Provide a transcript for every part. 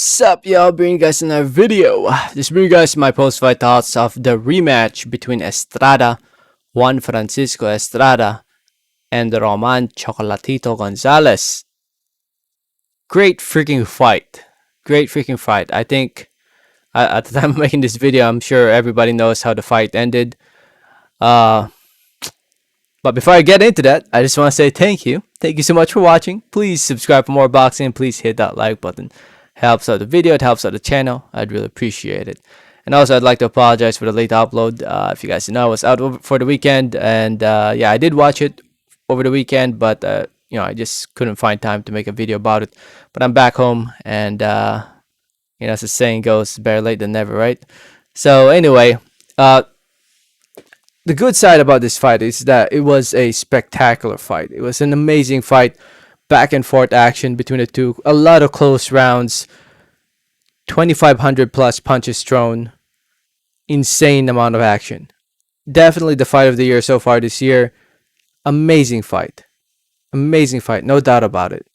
Sup y'all, bringing you guys another video. Just bring you guys my post-fight thoughts of the rematch between Estrada, Juan Francisco Estrada, and Roman Chocolatito Gonzalez. Great freaking fight. Great freaking fight. I think at the time of making this video, I'm sure everybody knows how the fight ended. Uh, but before I get into that, I just want to say thank you. Thank you so much for watching. Please subscribe for more boxing. Please hit that like button. Helps out the video. It helps out the channel. I'd really appreciate it. And also, I'd like to apologize for the late upload. If you guys know, I was out for the weekend, and yeah, I did watch it over the weekend, but I just couldn't find time to make a video about it. But I'm back home, and as the saying goes, better late than never, right? So anyway, the good side about this fight is that it was a spectacular fight. It was an amazing fight, back and forth action between the two, a lot of close rounds, 2,500 plus punches thrown, insane amount of action. Definitely the fight of the year so far this year. Amazing fight, no doubt about it.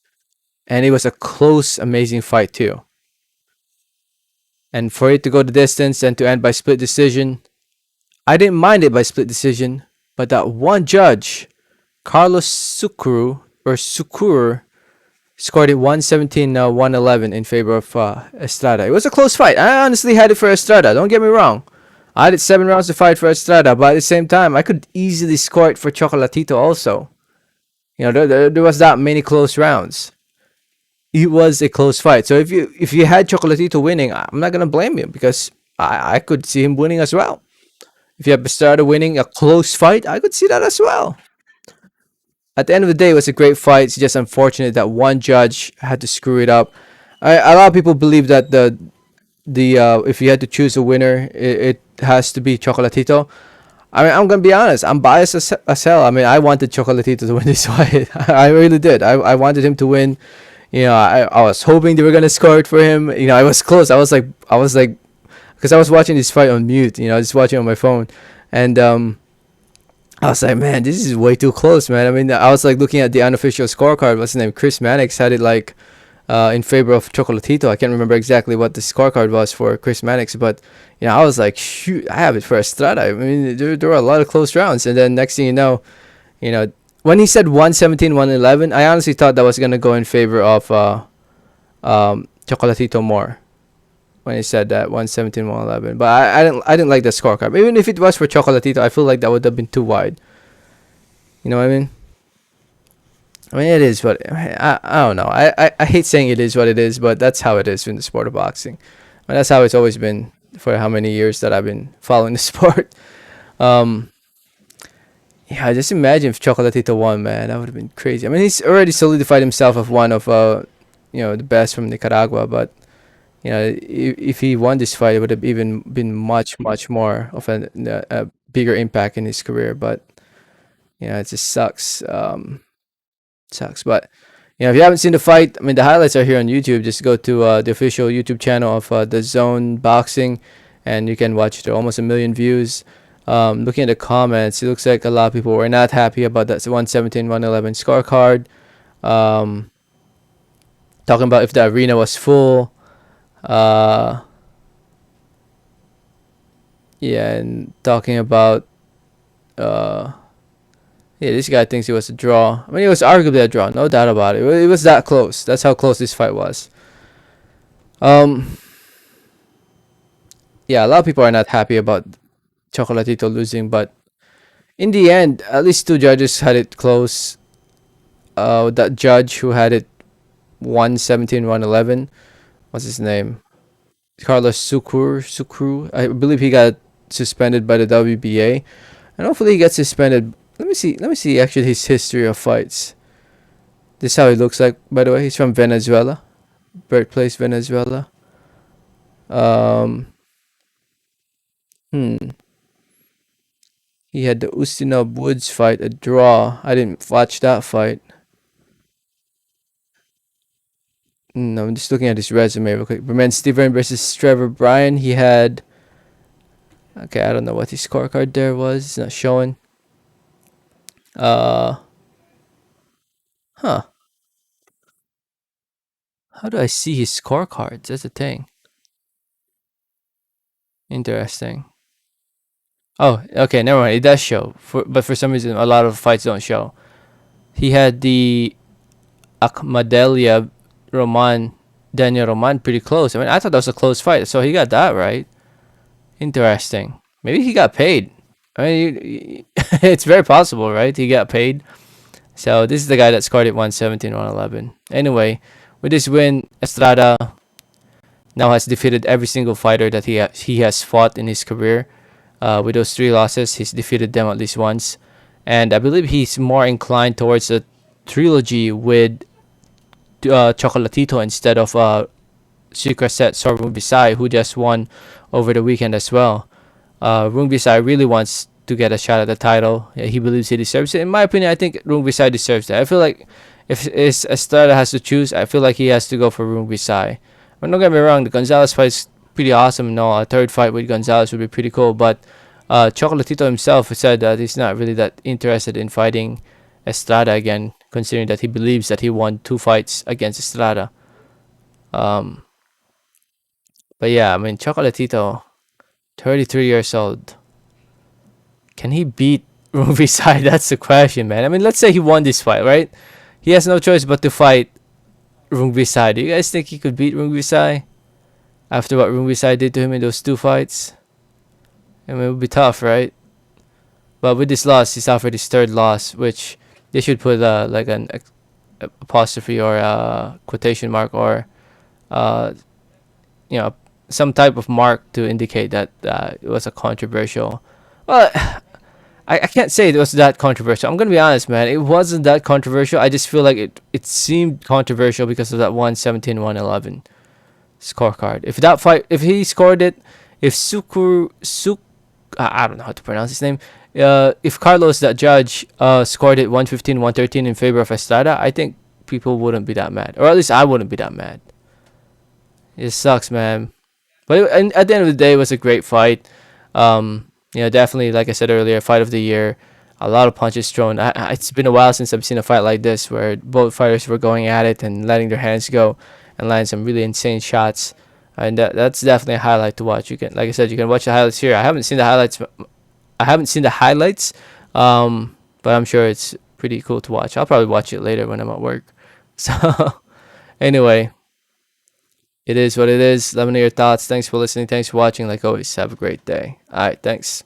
And it was a close, amazing fight too. And for it to go the distance and to end by split decision, I didn't mind it by split decision, but that one judge, Carlos Sucur, scored it 117 111 in favor of Estrada. It was a close fight. I honestly had it for Estrada. Don't get me wrong. I had it 7 rounds to fight for Estrada, but at the same time, I could easily score it for Chocolatito also. There was that many close rounds. It was a close fight. So if you had Chocolatito winning, I'm not gonna blame you because I could see him winning as well. If you have Estrada winning a close fight, I could see that as well. At the end of the day, it was a great fight. It's just unfortunate that one judge had to screw it up. A lot of people believe that the if you had to choose a winner, it has to be Chocolatito. I mean, I'm gonna be honest. I'm biased as hell. I mean, I wanted Chocolatito to win this fight. I really did. I wanted him to win. I was hoping they were gonna score it for him. I was close. I was like, because I was watching this fight on mute. Just watching on my phone, and I was like, man, this is way too close, man. I mean, I was like looking at the unofficial scorecard. What's his name? Chris Mannix had it like in favor of Chocolatito. I can't remember exactly what the scorecard was for Chris Mannix, but I was like, shoot, I have it for Estrada. I mean, there were a lot of close rounds, and then next thing you know, when he said 117 111, I honestly thought that was gonna go in favor of Chocolatito more. When he said that 117 111, but I didn't like the scorecard. Even if it was for Chocolatito, I feel like that would have been too wide. You know what I mean? I mean, it is what I don't know. I hate saying it is what it is, but that's how it is in the sport of boxing. And that's how it's always been for how many years that I've been following the sport. Um, yeah, just imagine if Chocolatito won, man. That would have been crazy. I mean, he's already solidified himself as one of the best from Nicaragua, but if he won this fight, it would have even been much, much more of a bigger impact in his career. But it just sucks. Sucks. But if you haven't seen the fight, I mean, the highlights are here on YouTube. Just go to the official YouTube channel of the Zone Boxing, and you can watch it. There are almost 1 million views. Looking at the comments, it looks like a lot of people were not happy about that 117 111 scorecard. Talking about if the arena was full. Yeah, and talking about yeah, this guy thinks it was a draw. I mean, it was arguably a draw, no doubt about it. It was that close. That's how close this fight was. Yeah, a lot of people are not happy about Chocolatito losing, but in the end, at least two judges had it close. That judge who had it 117 111, what's his name? Carlos Sucru. I believe he got suspended by the WBA, and hopefully he gets suspended. Let me see actually his history of fights. This is how he looks like, by the way. He's from Venezuela, birthplace Venezuela. Um, hmm. He had the Ustinov Woods fight, a draw. I didn't watch that fight. No, I'm just looking at his resume real quick. Berman Steven versus Trevor Bryan. He had. Okay, I don't know what his scorecard there was. It's not showing. Uh, huh. How do I see his scorecards? That's the thing. Interesting. Oh, okay, never mind. It does show, but for some reason, a lot of fights don't show. He had the Akmadelia Roman, Daniel Roman pretty close. I mean, I thought that was a close fight, so he got that right. Interesting. Maybe he got paid. I mean, it's very possible, right? He got paid. So this is the guy that scored it 117, 111. Anyway, with this win, Estrada now has defeated every single fighter that he has fought in his career. With those three losses, he's defeated them at least once, and I believe he's more inclined towards a trilogy with Chocolatito instead of Sucraset Sorung Bisai, who just won over the weekend as well. Rung Bisai really wants to get a shot at the title. Yeah, he believes he deserves it. In my opinion, I think Rung Bisai deserves that. I feel like if Estrada has to choose, I feel like he has to go for Rung Bisai. But don't get me wrong, the Gonzalez fight is pretty awesome. No, a third fight with Gonzalez would be pretty cool. But Chocolatito himself said that he's not really that interested in fighting Estrada again, considering that he believes that he won two fights against Estrada. Um, but yeah, I mean, Chocolatito, 33 years old. Can he beat Ruby Sai? That's the question, man. I mean, let's say he won this fight, right? He has no choice but to fight Ruby Sai. Do you guys think he could beat Ruby Sai after what Ruby Sai did to him in those two fights? I mean, it would be tough, right? But with this loss, he suffered his third loss, which they should put like an apostrophe or a quotation mark or uh, you know some type of mark to indicate that it was a controversial. Well, I can't say it was that controversial. I'm gonna be honest, man. It wasn't that controversial. I just feel like it seemed controversial because of that 117-111 scorecard. If that fight, if he scored it, if I don't know how to pronounce his name. If Carlos, that judge, scored it 115-113 in favor of Estrada, I think people wouldn't be that mad, or at least I wouldn't be that mad. It sucks, man. But and at the end of the day, it was a great fight. Definitely, like I said earlier, fight of the year. A lot of punches thrown. It's been a while since I've seen a fight like this where both fighters were going at it and letting their hands go and landing some really insane shots. And that's definitely a highlight to watch. You can, like I said, you can watch the highlights here. I haven't seen the highlights. I haven't seen the highlights, but I'm sure it's pretty cool to watch. I'll probably watch it later when I'm at work. So anyway, it is what it is. Let me know your thoughts. Thanks for listening. Thanks for watching. Like always, have a great day. All right, thanks.